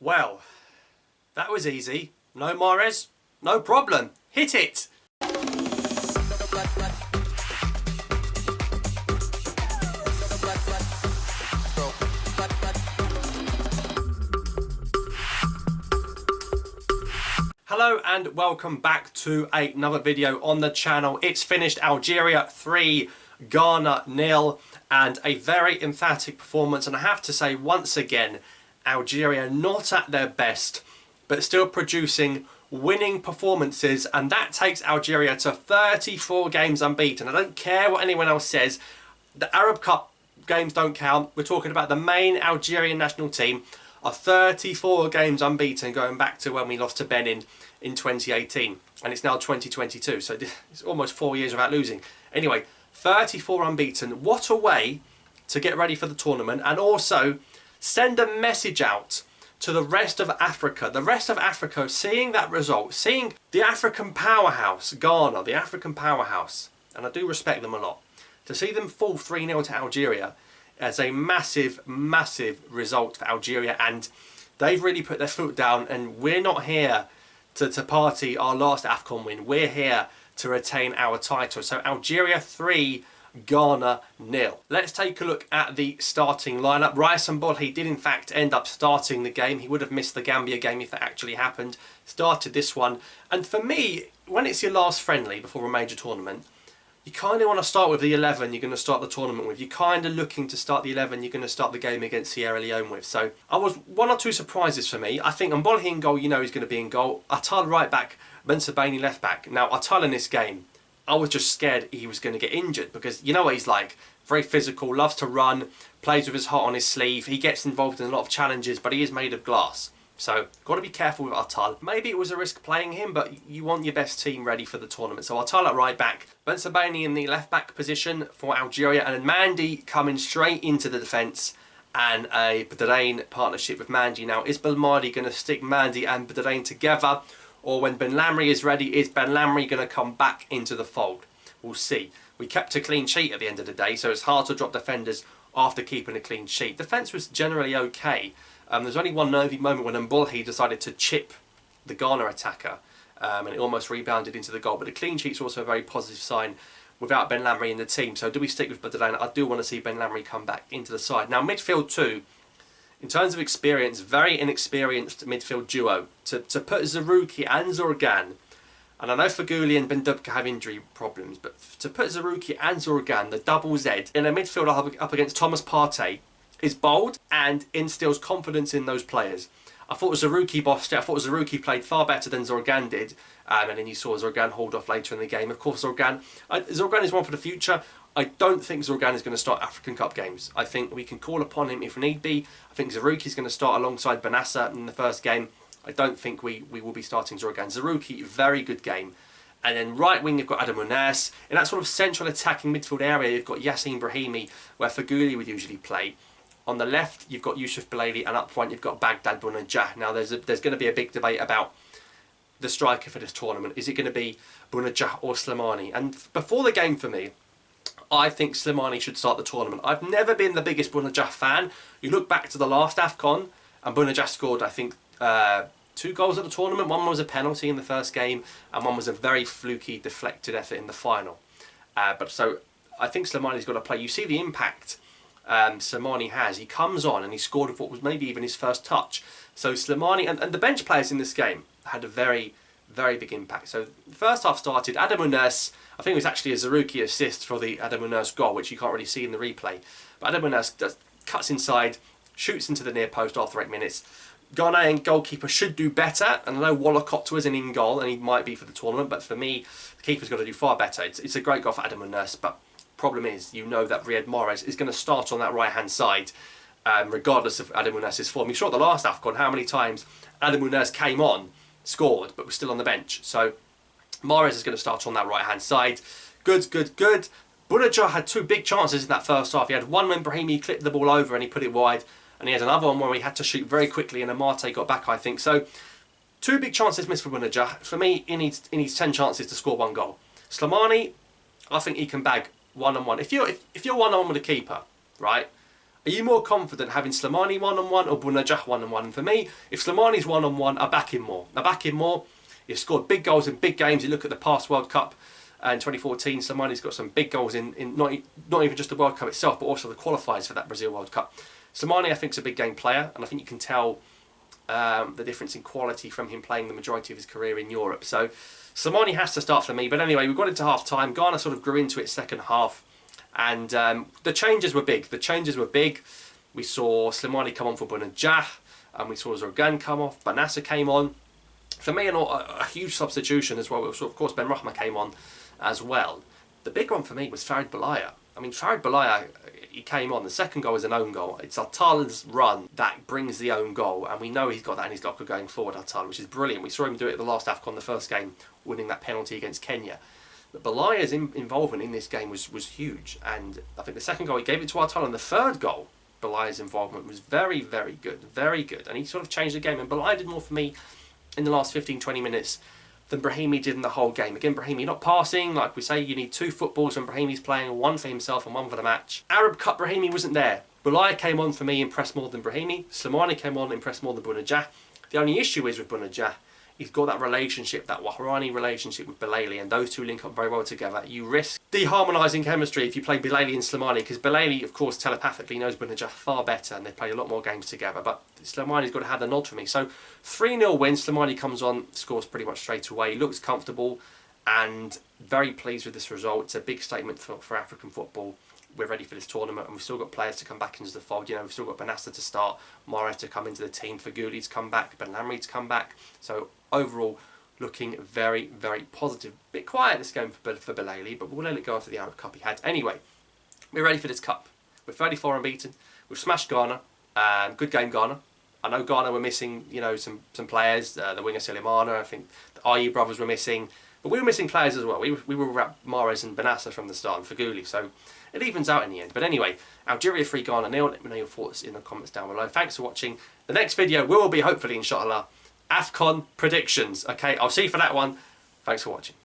Well, that was easy. No, Mahrez? No problem. Hit it! Hello and welcome back to another video on the channel. It's finished. Algeria 3, Ghana 0, and a very emphatic performance. And I have to say once again, Algeria not at their best, but still producing winning performances, and that takes Algeria to 34 games unbeaten. I don't care what anyone else says. The Arab Cup games don't count. We're talking about the main Algerian national team are 34 games unbeaten, going back to when we lost to Benin in 2018, and it's now 2022, so it's almost 4 years without losing. Anyway, 34 unbeaten. What a way to get ready for the tournament, and also send a message out to the rest of Africa. The rest of Africa seeing that result, seeing the African powerhouse, Ghana, the African powerhouse, and I do respect them a lot, to see them fall 3-0 to Algeria as a massive, massive result for Algeria. And they've really put their foot down, and we're not here to party our last AFCON win. We're here to retain our title. So Algeria 3, Ghana 0. Let's take a look at the starting lineup. Rice and Bolhi did in fact end up starting the game. He would have missed the Gambia game if that actually happened. Started this one. And for me, when it's your last friendly before a major tournament, you kind of want to start with the 11 you're going to start the tournament with. You're kind of looking to start the 11 you're going to start the game against Sierra Leone with. So I was one or two surprises for me. I think Bolhi in goal, you know he's going to be in goal. Atal right back, Mensah left back. Now Atal in this game, I was just scared he was going to get injured, because you know what he's like. Very physical, loves to run, plays with his heart on his sleeve. He gets involved in a lot of challenges, but he is made of glass. So, got to be careful with Atal. Maybe it was a risk playing him, but you want your best team ready for the tournament. So Atal at right back, Mensah in the left back position for Algeria, and then Mandi coming straight into the defence, and a Bedrein partnership with Mandi. Now, is Belmadi going to stick Mandi and Bedrein together? Or when Ben Lamry is ready, is Ben Lamry going to come back into the fold? We'll see. We kept a clean sheet at the end of the day, so it's hard to drop defenders after keeping a clean sheet. Defence was generally okay. There's only one nervy moment when Bolhi decided to chip the Ghana attacker, and it almost rebounded into the goal. But the clean sheet's also a very positive sign without Ben Lamry in the team. So do we stick with Bedrein? I do want to see Ben Lamry come back into the side. Now midfield too. In terms of experience, very inexperienced midfield duo. To put Zerouki and Zorgan, and I know Feghouli and Bendubka have injury problems, but to put Zerouki and Zorgan, the double Z, in a midfield up against Thomas Partey, is bold and instills confidence in those players. I thought Zerouki bossed it. I thought Zerouki played far better than Zorgan did, and then you saw Zorgan hold off later in the game. Of course, Zorgan is one for the future. I don't think Zorgan is going to start African Cup games. I think we can call upon him if need be. I think Zerouki is going to start alongside Mensah in the first game. I don't think we will be starting Zorgan. Zerouki, very good game. And then right wing, you've got Adam Ounas. In that sort of central attacking midfield area, you've got Yacine Brahimi, where Feghouli would usually play. On the left, you've got Yusuf Belaili, and up front, you've got Baghdad Bounedjah. Now, there's going to be a big debate about the striker for this tournament. Is it going to be Bounedjah or Slimani? And before the game, for me, I think Slimani should start the tournament. I've never been the biggest Bounedjah fan. You look back to the last AFCON, and Bounedjah scored, I think, 2 goals at the tournament. One was a penalty in the first game, and one was a very fluky, deflected effort in the final. So I think Slimani's got to play. You see the impact Slimani has. He comes on and he scored with what was maybe even his first touch. So Slimani and the bench players in this game had a very, very big impact. So the first half started, Adam Ounas, I think it was actually a Zerouki assist for the Adam Ounas goal, which you can't really see in the replay. But Adam Ounas cuts inside, shoots into the near post after 8 minutes. Ghanaian goalkeeper should do better, and I know Wallacott was in goal, and he might be for the tournament, but for me, the keeper's got to do far better. It's a great goal for Adam Ounas, but problem is, you know that Riyad Mahrez is going to start on that right-hand side, regardless of Adam Ounas' form. You saw at the last AFCON how many times Adam Ounas came on, scored, but was still on the bench. So Mahrez is going to start on that right-hand side. Good. Bounedjah had 2 big chances in that first half. He had one when Brahimi clipped the ball over and he put it wide, and he had another one where he had to shoot very quickly and Amate got back, I think. So 2 big chances missed for Bounedjah. For me, he needs 10 chances to score 1 goal. Slimani, I think he can bag one-on-one. If you're one-on-one with a keeper, right, Are you more confident having Slimani one-on-one or Bounedjah one-on-one? For me, if Slimani's one-on-one, I back him more. He's scored big goals in big games. You look at the past World Cup in 2014, Slimani's got some big goals in not even just the World Cup itself, but also the qualifiers for that Brazil World Cup. Slimani, I think, is a big game player, and I think you can tell the difference in quality from him playing the majority of his career in Europe. So Slimani has to start for me. But anyway, we got into half-time. Ghana sort of grew into it second half. And the changes were big. We saw Slimani come on for Bounedjah, and we saw Zorgan come off. Mensah came on. For me, a huge substitution as well. So of course, Ben Rahma came on as well. The big one for me was Farid Belaya. I mean, Farid Belaya, he came on. The second goal is an own goal. It's Altala's run that brings the own goal, and we know he's got that in his locker going forward, Altala, which is brilliant. We saw him do it at the last AFCON, the first game, winning that penalty against Kenya. But Belaya's involvement in this game was huge, and I think the second goal he gave it to Altala, and the third goal, Belaya's involvement was very, very good, and he sort of changed the game. And Belaya did more for me in the last 15-20 minutes than Brahimi did in the whole game. Again, Brahimi not passing, like we say, you need two footballs when Brahimi's playing, one for himself and one for the match. Arab Cup, Brahimi wasn't there. Belaya came on for me, impressed more than Brahimi. Slimani came on, impressed more than Bounedjah. The only issue is with Bounedjah, he's got that relationship, that Wahrani relationship with Belali, and those two link up very well together. You risk deharmonising chemistry if you play Belali and Slimani, because Belali, of course, telepathically knows Bounedjah far better, and they play a lot more games together. But Slimani's got to have the nod for me. So 3-0 win. Slimani comes on, scores pretty much straight away. He looks comfortable, and very pleased with this result. It's a big statement for African football. We're ready for this tournament, and we've still got players to come back into the fold. You know, we've still got Mensah to start, Mahrez to come into the team, Feghouli to come back, Ben Lamry to come back. So overall, looking very, very positive. Bit quiet this game for Belali, but we'll let it go after the Arab Cup he had. Anyway, we're ready for this cup. We're 34 unbeaten. We've smashed Ghana. Good game, Ghana. I know Ghana were missing, you know, some players. The winger Sulemana, I think the Ayew brothers were missing. But we were missing players as well. We were without Mahrez and Mensah from the start, and Feghouli. So it evens out in the end. But anyway, Algeria 3, Ghana 0. Let me know your thoughts in the comments down below. Thanks for watching. The next video will be, hopefully, inshallah, AFCON predictions. Okay, I'll see you for that one. Thanks for watching.